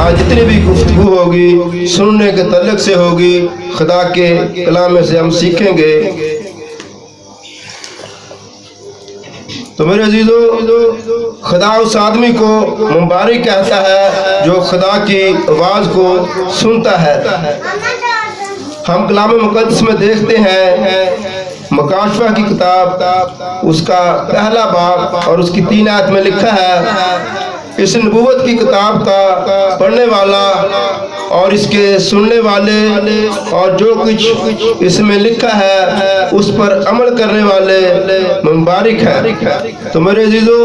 यहाँ जितनी भी गुफ्तगू होगी सुनने के तल्लुक से होगी, खुदा के कलाम में से हम सीखेंगे। तो मेरे अजीजों, खुदा उस आदमी को मुबारक कहता है जो खुदा की आवाज़ को सुनता है। हम कलाम मुक़द्दस में देखते हैं, मकाशफा की किताब उसका पहला बाब और उसकी 3 आयत में लिखा है, इस नबूवत की किताब का पढ़ने वाला और इसके सुनने वाले और जो कुछ इसमें लिखा है उस पर अमल करने वाले मुबारक है। तो मेरे अजीजों,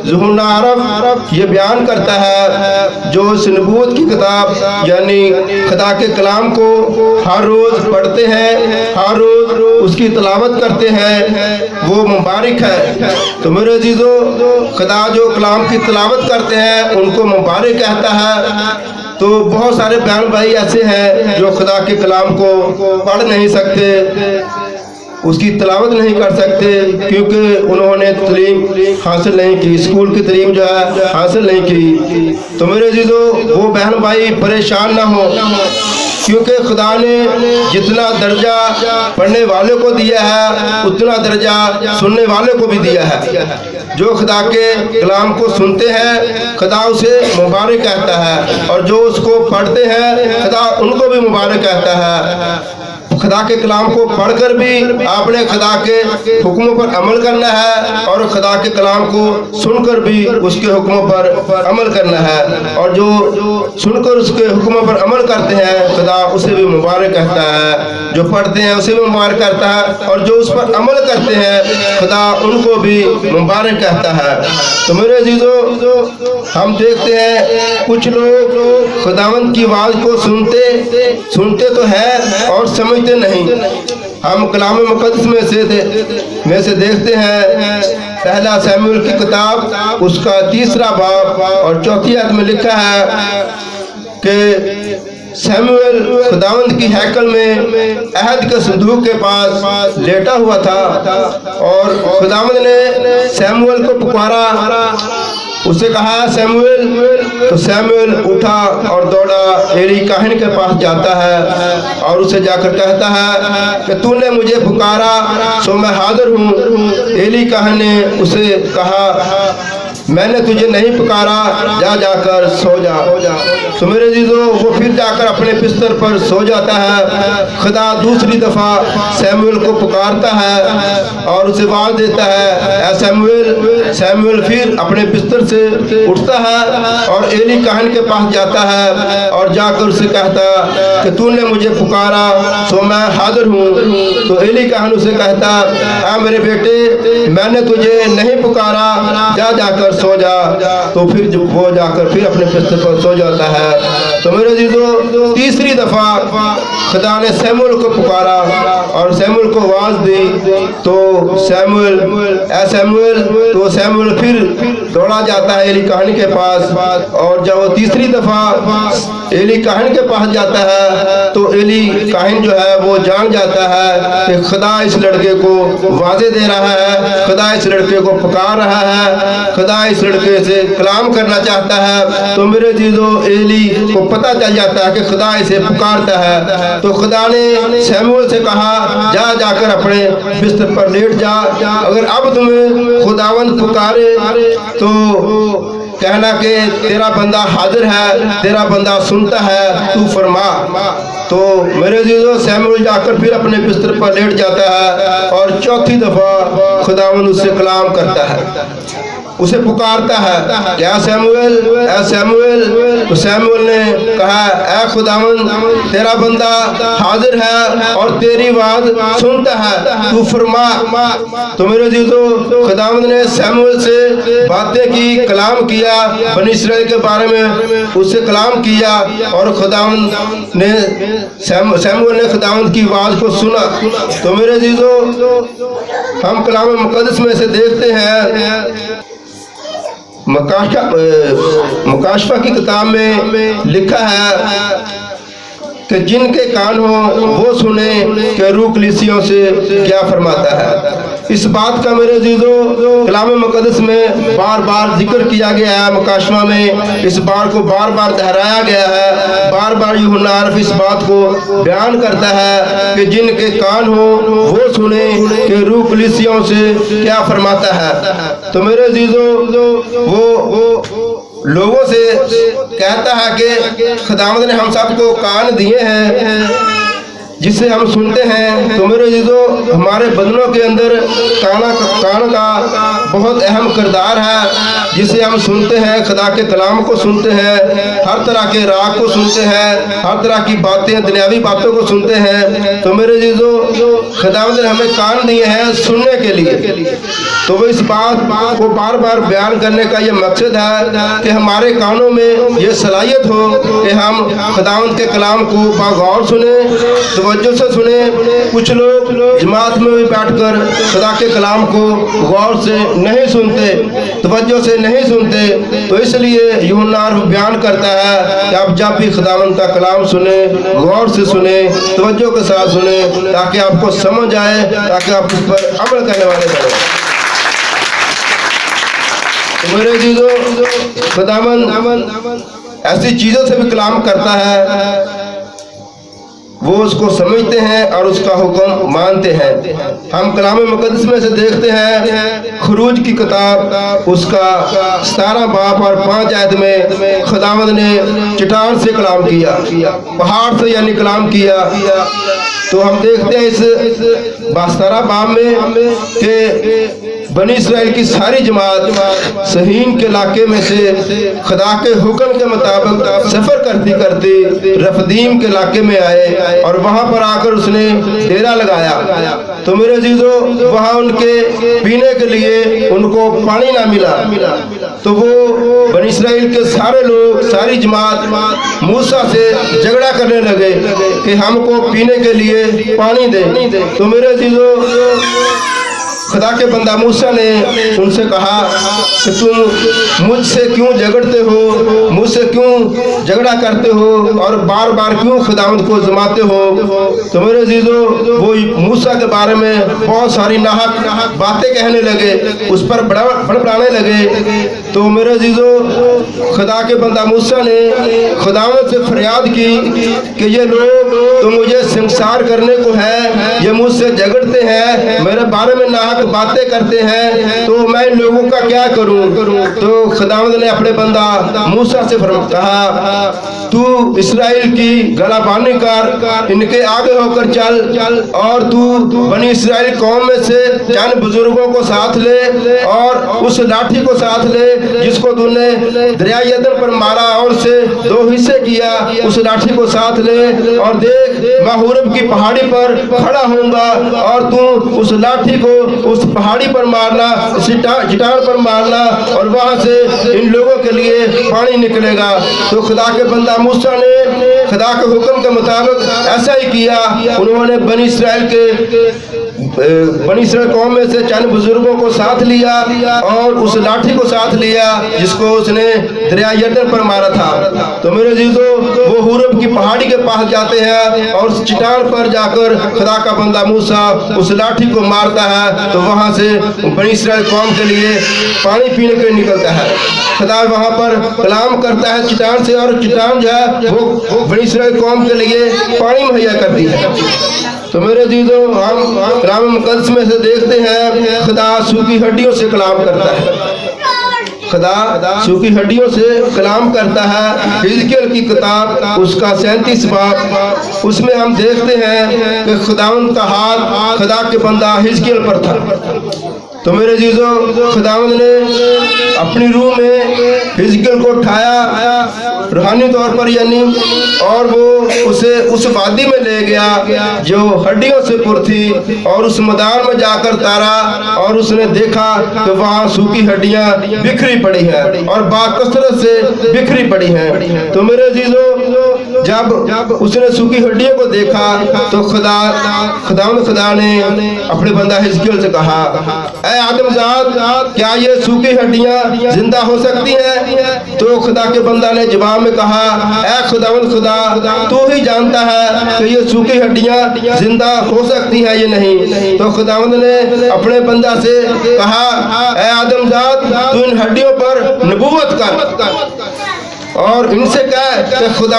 ज़ुहूर आरफ ये बयान करता है जो इस नबूवत की किताब यानी खुदा के कलाम को हर रोज़ पढ़ते हैं, हर रोज़ उसकी तिलावत करते हैं, वो मुबारक है। तो मेरे अजीजों, खुदा जो कलाम की तिलावत करते हैं उनको मुबारक कहता है। तो बहुत सारे बहन भाई ऐसे हैं जो खुदा के कलाम को पढ़ नहीं सकते, उसकी तिलावत नहीं कर सकते क्योंकि उन्होंने तालीम हासिल नहीं की, स्कूल की तालीम जो है हासिल नहीं की। तो मेरे अजीजों, वो बहन भाई परेशान ना हो क्योंकि खुदा ने जितना दर्जा पढ़ने वाले को दिया है उतना दर्जा सुनने वाले को भी दिया है। जो खुदा के कलाम को सुनते हैं खुदा उसे मुबारक कहता है, और जो उसको पढ़ते हैं खुदा उनको भी मुबारक कहता है। खुदा के कलाम को पढ़कर भी आपने खुदा के हुक्मों पर अमल करना है और खुदा के कलाम को सुनकर भी उसके हुक्मों पर अमल करना है, और जो सुनकर उसके हुक्मों पर अमल करते हैं खुदा उसे भी मुबारक कहता है। जो पढ़ते हैं उसे भी मुबारक करता है और जो उस पर अमल करते हैं खुदा उनको भी मुबारक कहता है। तो मेरे अजीजों, हम देखते हैं कुछ लोग खुदावंद की आवाज़ को सुनते तो है और समझते नहीं। हम कलाम मुक़द्दस में से देखते हैं, पहला शमूएल की किताब उसका 3रा बाब और 4 आयत में लिखा है कि शमूएल खुदावंद की हैकल में अहद के संदूक के पास लेटा हुआ था और खुदावंद ने शमूएल को पुकारा, उसे कहा शमूएल। तो शमूएल उठा और दौड़ा एली काहिन के पास जाता है और उसे जाकर कहता है कि तूने मुझे पुकारा सो मैं हाजिर हूँ। एली काहिन ने उसे कहा मैंने तुझे नहीं पुकारा, जाकर सो जा। तो मेरे अजीजों, वो फिर जाकर अपने बिस्तर पर सो जाता है। खुदा दूसरी दफ़ा शमूएल को पुकारता है और उसे आवाज़ देता है ऐ शमूएल। शमूएल फिर अपने बिस्तर से उठता है और एली काहिन के पास जाता है और जाकर उसे कहता कि तूने मुझे पुकारा सो मैं हाजिर हूँ। तो एली काहिन उसे कहता है मेरे बेटे, मैंने तुझे नहीं पुकारा, जाकर सो जा। तो फिर वो जाकर फिर अपने बिस्तर पर सो जाता है। तो मेरे अजीजों, तीसरी दफा खुदा ने शमूएल को पुकारा और शमूएल को आवाज दी। तो शमूएल ऐ शमूएल, तो शमूएल फिर दौड़ा जाता है एली काहिन के पास, और जब वो तीसरी दफा एली काहिन के पास जाता है तो एली काहिन जो है वो जान जाता है कि खुदा इस लड़के को वादे दे रहा है, खुदा इस लड़के को पुकार रहा है, खुदा इस लड़के से कलाम करना चाहता है। तो मेरे अजीजों, एली को पता चल जाता है कि खुदा इसे पुकारता है। तो खुदा ने शमूएल से कहा जाकर अपने बिस्तर पर लेट जा, अगर अब तुम्हें खुदावंद पुकारे तो कहना कि तेरा बंदा हाजिर है, तेरा बंदा सुनता है, तू फरमा। तो मेरे अजीजों, शमूएल जाकर फिर अपने बिस्तर पर लेट जाता है और चौथी दफा खुदावंद उससे कलाम करता है, उसे पुकारता है क्या शमूएल, ऐ शमूएल। तो शमूएल ने कहा ऐ खुदावंद, तेरा बंदा हाजिर है और तेरी आवाज सुनता है, तू फरमा। तो मेरे अजीजों, खुदावंद ने शमूएल से बातें की, कलाम किया, बनी इस्राएल के बारे में उससे कलाम किया और खुदावंद ने शमूएल ने खुदावंद की आवाज को सुना। तो मेरे अजीजों, हम कलाम मुक़द्दस में से देखते हैं, मुकाशफा की किताब में लिखा है कि जिनके कान हो वो सुने कि रूह कलीसियों से क्या फरमाता है। इस बात का मेरे अजीजों कलाम मुक़द्दस में बार बार जिक्र किया गया है। मुकाशमा में इस बात को बार बार दोहराया गया है। बार बार यूहन्ना आरफ इस बात को बयान करता है कि जिनके कान हो वो सुने कि रूह कलीसियाओं से क्या फरमाता है। तो मेरे अजीजों वो लोगों से कहता है कि खुदावंद ने हम सबको कान दिए हैं जिससे हम सुनते हैं। तो मेरे अजीजों हमारे बदनों के अंदर कान का बहुत अहम किरदार है, जिसे हम सुनते हैं, खुदा के कलाम को सुनते हैं, हर तरह के राग को सुनते हैं, हर तरह की बातें, दुनियावी बातों को सुनते हैं। तो मेरे अजीजों खुदावंद ने हमें कान दिए हैं सुनने के लिए। तो वो इस बात को बार बार बयान करने का ये मकसद है कि हमारे कानों में ये सलाहियत हो कि हम खुदावंद के कलाम को बागौर सुने, तवज्जो से सुने। कुछ लोग जमात में भी बैठकर खुदा के कलाम को गौर से नहीं सुनते, तवज्जो से नहीं सुनते। तो इसलिए यूहन्ना बयान करता है कि आप जब भी खुदावंद का कलाम सुने, गौर से सुने, तवज्जो के साथ सुने, ताकि आपको समझ आए, ताकि आप उस पर अमल करने वाले बने। तो मेरे अजीजों खुदावंद ऐसी चीजों से भी कलाम करता है, वो उसको समझते हैं और उसका हुक्म मानते हैं। हम कलाम मुक़द्दस में से देखते हैं, खुरूज की किताब उसका 17 बाब और 5 आयत में खुदावंद ने चट्टान से कलाम किया, पहाड़ से यानी कलाम किया। तो हम देखते हैं इस 17 बाब में कि बनी इस्राएल की सारी जमात सहीन के इलाके में से खुदा के हुक्म के मुताबिक सफर करती करती रफदीम के इलाके में आए और वहां पर आकर उसने डेरा लगाया। तो मेरे अजीजों वहां उनके पीने के लिए उनको पानी ना मिला। तो वो बनी इस्राएल के सारे लोग, सारी जमात मूसा से झगड़ा करने लगे कि हमको पीने के लिए पानी दे। तो मेरे अजीजों खुदा के बंदा मूसा ने उनसे कहा कि तुम मुझसे क्यों झगड़ते हो, मुझसे क्यों झगड़ा करते हो और बार बार क्यों खुदावंद को जमाते हो। तो मेरे अजीजों वो मूसा के बारे में बहुत सारी नाहक बातें कहने लगे, उस पर बड़बड़ाने लगे। तो मेरे अजीजों खुदा के बंदा मूसा ने खुदावंद से फरियाद की कि ये लोग तो मुझे संसार करने को है, ये मुझसे झगड़ते हैं, मेरे बारे में नाहक बातें करते हैं, तो मैं इन लोगों का क्या करूं। तो खुदावंद ने अपने बंदा मूसा से कहा, तू इस्राएल की गलाबानी कर, इनके आगे होकर चल और तू बनी इस्राएल कौम में से चंद बुजुर्गों को साथ ले और उस लाठी को साथ ले जिसको तूने दरिया यरदन पर मारा और उसे 2 हिस्से किया, उस लाठी को साथ ले और देख मैं हुरब की पहाड़ी पर खड़ा होऊंगा और तू उस लाठी को उस पहाड़ी पर मारना, चट्टान पर मारना और वहां से इन लोगों के लिए पानी निकलेगा। तो खुदा के बंदा मूसा ने खुदा के हुक्म के मुताबिक ऐसा ही किया। उन्होंने बनी इस्राएल कौम में से चंद बुजुर्गों को साथ लिया और उस लाठी को साथ लिया जिसको उसने दरिया यरदन पर मारा था। तो मेरे अजीजों वो हुरब की पहाड़ी के पास जाते हैं और उस चट्टान पर जाकर खुदा का बंदा मूसा उस लाठी को मारता है। तो वहां से बनी इस्राएल कौम के लिए पानी पीने के लिए निकलता है। खुदा वहां पर कलाम करता है चट्टान से और चट्टान जो है वो बनी इस्राएल कौम के लिए पानी मुहैया करती है। तो मेरे अजीजों हम कलाम मुक़द्दस में से देखते हैं खुदा सूखी हड्डियों से कलाम करता है। खुदा सूखी हड्डियों से कलाम करता है। हिजकिय्याह की किताब उसका 37 बाब उसमें हम देखते हैं कि खुदावंद का हाथ खुदा के बंदा हिजकिय्याह पर था। तो मेरे अजीजों खुदावंद ने अपनी रूह में हिजकिय्याह को उठाया रूहानी तौर पर यानी, और वो उसे उस वादी में ले गया जो हड्डियों से पुर थी और उस मैदान में जाकर तारा और उसने देखा कि वहाँ सूखी हड्डियां बिखरी पड़ी हैं और बाकसरत से बिखरी पड़ी हैं। तो मेरे अजीजों जब उसने सूखी हड्डियों को देखा तो खुदा ने अपने बंदा हिजकिय्याह से कहा, ऐ आदमजाद, क्या ये सूखी हड्डियां जिंदा हो सकती हैं? तो खुदा के बंदा ने जवाब में कहा, ऐ खुदा तू ही जानता है कि ये सूखी हड्डियां जिंदा हो सकती हैं ये नहीं। तो खुदावंद ने अपने बंदा से कहा, ऐ आदमजाद, तू इन हड्डियों पर नबूवत कर और इनसे कह कि खुदा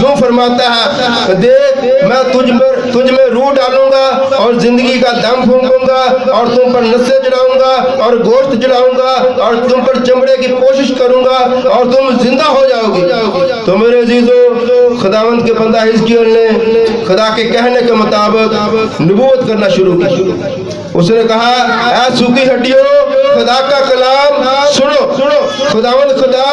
यूं फरमाता है, देख मैं तुझ में रूह डालूंगा और जिंदगी का दम फूंकूंगा और तुम पर नसें जलाऊंगा और गोश्त जलाऊंगा और तुम पर चमड़े की कोशिश करूंगा और तुम जिंदा हो जाओगी। तो मेरे अजीजों, खुदावंद के बंदा हिजकिय्याह ने खुदा के कहने के मुताबिक नबूवत करना शुरू की। उसने कहा, ऐ सूखी हड्डियों, खुदा का कलाम सुनो। खुदावंद खुदा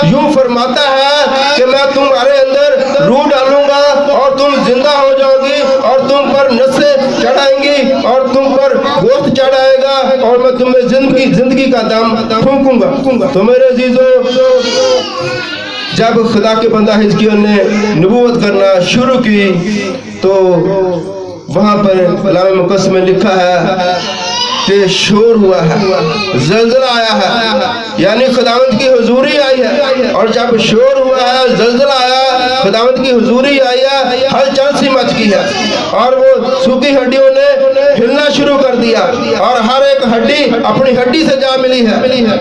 यूं फरमाता है कि मैं तुम्हारे अंदर रूह डालूंगा और तुम जिंदा हो जाओगी और तुम पर नसें चढ़ाएंगी और तुम पर गोश्त चढ़ाएगा और मैं तुम्हें जिंदगी का दम फूंकूंगा। तो मेरे अजीजों, जब खुदा के बंदा हिजकिय्याह ने नबूवत करना शुरू की तो वहां पर कलाम मुक़द्दस में लिखा है कि शोर हुआ है, ज़लज़ला आया है, यानी खुदावंद की हुजूरी आई है। और जब शोर हुआ है, ज़लज़ला आया, खुदावंद की हुजूरी आई है, हलचल सी मच गई है और वो सूखी हड्डियों ने हिलना शुरू कर दिया और हर एक हड्डी अपनी हड्डी से जा मिली है।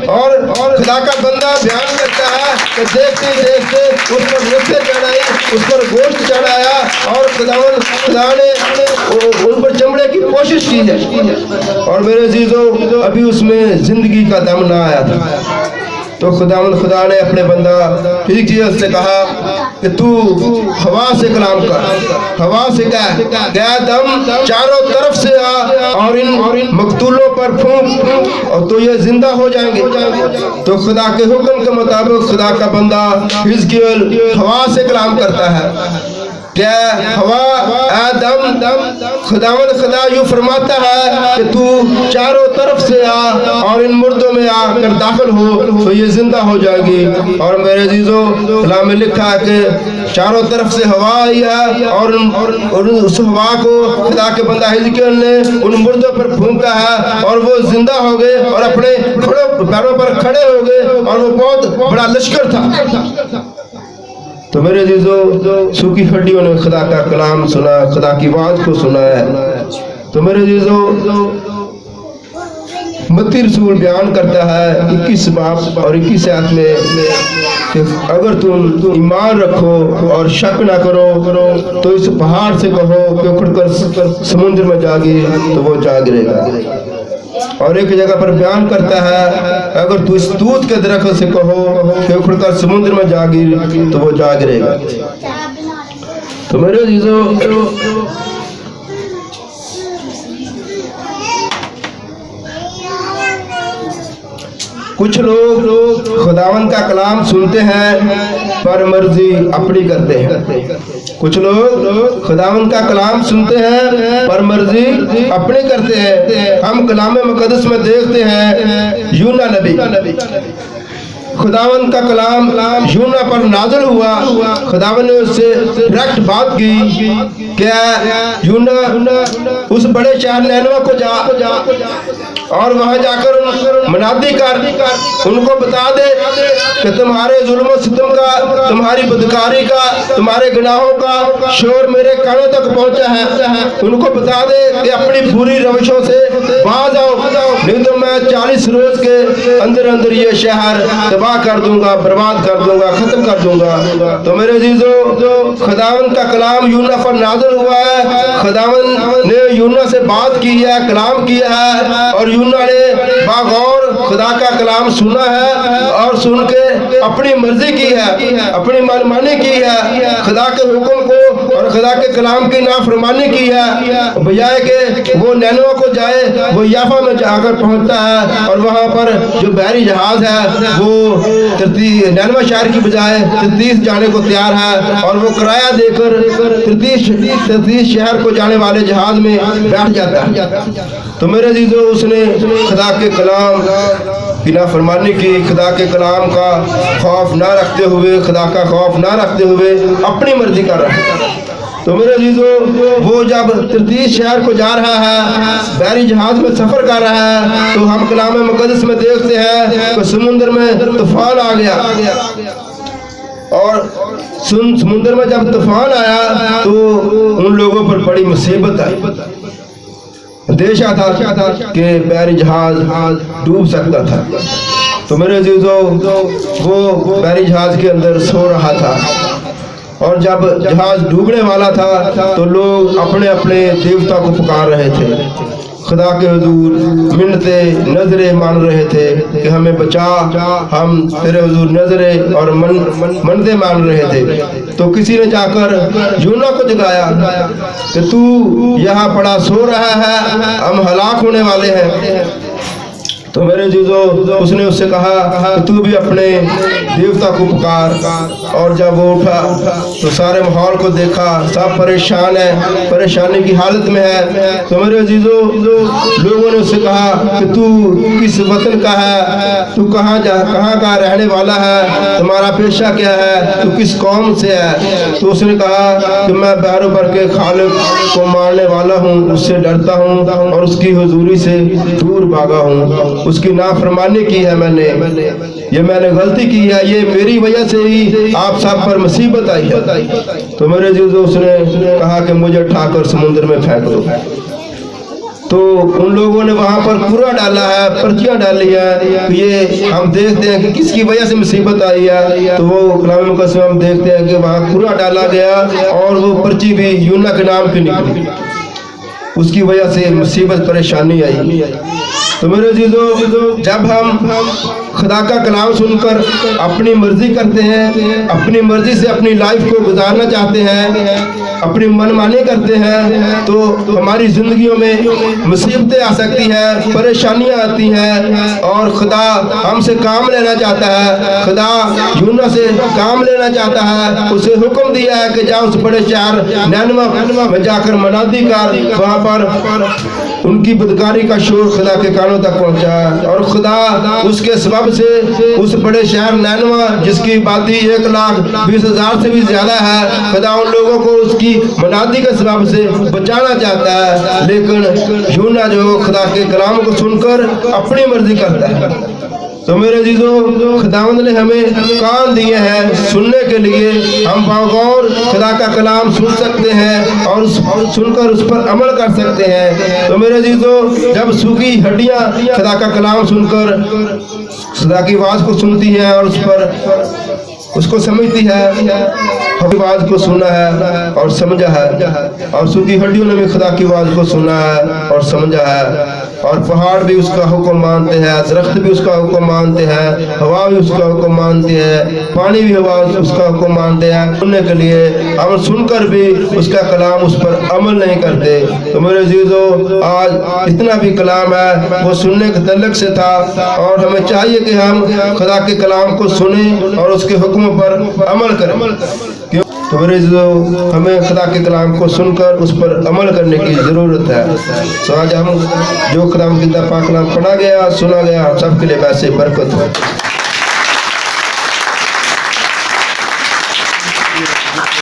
और खुदा का बंदा बयान करता है कि देखते देखते उस पर नसें चढ़ाई, उस पर गोश्त चढ़ाया और खुदा ने उन पर चमड़े की कोशिश की है। और मेरे अजीजों, अभी उसमें जिंदगी का दम ना आया था। तो खुदा ने अपने बंदा हिजकिय्याह से कहा कि तू हवा से कलाम कर, हवा से कह दम चारों तरफ से आ और इन मकतूलों पर फूंक और तो ये जिंदा हो जाएंगे। तो खुदा के हुक्म के मुताबिक खुदा का बंदा हिजकिय्याह हवा से कलाम करता है। क्या हवा, दम, खुदा यूं फरमाता है कि तू चारों तरफ से आ और इन मुर्दों में आकर दाखिल हो तो ये जिंदा हो जाएगी। और मेरे अजीजों, कलाम में लिखा है कि चारों तरफ से हवा आई है और उस हवा को खुदा के बंदा हिजकिय्याह ने उन मुर्दों पर फूंका है और वो जिंदा हो गए और अपने पैरों पर खड़े हो गए और वो बहुत बड़ा लश्कर था। तो मेरे अजीजों, सूखी हड्डियों ने खुदा का कलाम सुना, खुदा की आवाज को सुना है। तो मेरे अजीजों, मत्ती रसूल बयान करता है 21 बाब और 21 आयत में कि अगर तुम ईमान रखो और शक ना करो तो इस पहाड़ से कहो कि उखड़कर समुद्र में जागी तो वो जा गिरेगा। और एक जगह पर बयान करता है, अगर तू इस तूत के दरख्त से कहो कि उखड़कर समुद्र में जा गिर तो वो जा गिरेगा। तो मेरे अजीजों, कुछ लोग खुदावंद का कलाम सुनते हैं पर मर्जी अपनी करते हैं। कुछ लोग खुदावंद का कलाम सुनते हैं पर मर्जी अपनी करते हैं। हम कलाम मुक़द्दस में देखते हैं यूना नबी, खुदावंद का कलाम यूना पर नाज़िल हुआ। खुदावंद ने उससे डायरेक्ट बात की, क्या यूना उस बड़े शहर नैनवा को जा और वहां जाकर मुनादी कर, उनको बता दे कि तुम्हारे जुल्म सितम का, तुम्हारी बदकारी का, तुम्हारे गुनाहों का शोर मेरे कानों तक पहुंचा है। उनको बता दे कि अपनी पूरी रविशों से बाज आओ, नहीं तो मैं 40 रोज के अंदर अंदर ये शहर तबाह कर दूंगा, बर्बाद कर दूंगा, खत्म कर दूंगा। तो मेरे अजीजों, खुदावंद का कलाम यूना पर नाज़िल हुआ है। खुदावंद ने यूना से बात की है, कलाम किया है और यूना ने बागौर खुदा का कलाम सुना है और सुन के अपनी मर्जी की है, अपनी मनमानी की है, खुदा के हुक्म को और खुदा के कलाम की नाफरमानी की है। बजाय के वो नैनवा को जाए, वो याफा में जाकर पहुंचता है और वहां पर जो बहरी जहाज है वो नैनवा शहर की बजाय 33 जाने को तैयार है और वो किराया देकर 33 शहर को जाने वाले जहाज में बैठ जाता है। तो मेरे अजीजों, उसने खुदा के कलाम की नाफरमानी की, खुदा के कलाम का खौफ ना रखते हुए, खुदा का खौफ ना रखते हुए अपनी मर्जी कर रहे हैं। तो मेरे अजीजों, वो जब तिर्तीस शहर को जा रहा है, बहरी जहाज में सफ़र कर रहा है, तो हम कलाम मुक़द्दस में देखते हैं कि समुद्र में तूफान आ गया, और समुद्र में जब तूफान आया तो उन लोगों पर बड़ी मुसीबत आई। अंदेशा था कि बहरी जहाज डूब सकता था। तो मेरे अजीजों, वो बहरी जहाज के अंदर सो रहा था, और जब जहाज डूबने वाला था तो लोग अपने अपने देवता को पुकार रहे थे, खुदा के हुजूर मिन्नते नजरे मान रहे थे कि हमें बचा, हम तेरे हुजूर नजरे और मन्नते मान रहे थे। तो किसी ने जाकर यूना को जगाया कि तू यहाँ पड़ा सो रहा है, हम हलाक होने वाले हैं। तो मेरे जीजो, उसने उससे कहा कि तू भी अपने देवता को पुकार। और जब वो उठा तो सारे माहौल को देखा, सब परेशान है, परेशानी की हालत में है। तो मेरे जीजो, लोगों ने उससे कहा कि तू किस वतन का है, तू कहाँ का रहने वाला है, तुम्हारा पेशा क्या है, तू किस कौम से है। तो उसने कहा कि मैं बहरों पर के खालिक को मारने वाला हूँ, उससे डरता हूँ और उसकी हुजूरी से दूर भागा हूँ। उसकी नाफरमानी की है मैंने गलती की है, ये मेरी वजह से ही आप सब पर मुसीबत आई है। तो मेरे जीजो, उसने कहा कि मुझे उठाकर समुद्र में फेंक दो। तो उन लोगों ने वहाँ पर कूड़ा डाला है, पर्चियाँ डाली है, ये हम देखते हैं कि किसकी वजह से मुसीबत आई है। तो वो कलाम मुक़द्दस में हम देखते हैं कि वहाँ कूड़ा डाला गया और वो पर्ची भी यूना के नाम की निकली, उसकी वजह से मुसीबत परेशानी आई। तो मेरे अजीजों, जब हम खुदा का कलाम सुनकर अपनी मर्जी करते हैं, अपनी मर्जी से अपनी लाइफ को गुजारना चाहते हैं, अपनी मनमानी करते हैं, तो हमारी जिंदगियों में मुसीबतें आ सकती हैं, परेशानियां आती हैं, और खुदा हमसे काम लेना चाहता है। खुदा यूना से काम लेना चाहता है, उसे हुक्म दिया है कि जाओ उस बड़े शहर नैनवा में जाकर मनादी कर, वहाँ पर उनकी बदकारी का शोर खुदा के कानों तक पहुंचा। और खुदा उसके सबब से उस बड़े शहर नैनवा, जिसकी आबादी 1,20,000 से भी ज्यादा है, खुदा उन लोगों को उसकी मनादी के सबब से बचाना चाहता है। लेकिन यूना जो खुदा के कलाम को सुनकर अपनी मर्जी करता है। तो मेरे जीजों, खुदावंद ने हमें कान दिए हैं सुनने के लिए, हम बागौर खुदा का कलाम सुन सकते हैं और सुनकर उस पर अमल कर सकते हैं। तो मेरे जीजों, जब सूखी हड्डियां खुदा का कलाम सुनकर खुदा की आवाज़ को सुनती हैं और उस पर उसको समझती है, आवाज़ को सुना है और समझा है, और सूखी हड्डियों ने भी खुदा की आवाज़ को सुना है और समझा है, और पहाड़ भी उसका हुक्म मानते हैं, दरख्त भी उसका हुक्म मानते हैं, हवा भी उसका हुक्म मानती है, पानी भी हवा उसका हुक्म मानते हैं। सुनने के लिए हम सुनकर भी उसका कलाम उस पर अमल नहीं करते। तो मेरे जीजों, आज इतना भी कलाम है वो सुनने के तल्लक से था, और हमें चाहिए कि हम खुदा के कलाम को सुने और उसके हुक्मों पर अमल करें। तो मेरे जीजों, हमें खुदा के कलाम को सुनकर उस पर अमल करने की ज़रूरत है। तो आज हम जो कलाम किताब पाक कलाम पढ़ा गया, सुना गया, सबके लिए वैसे बरकत हो।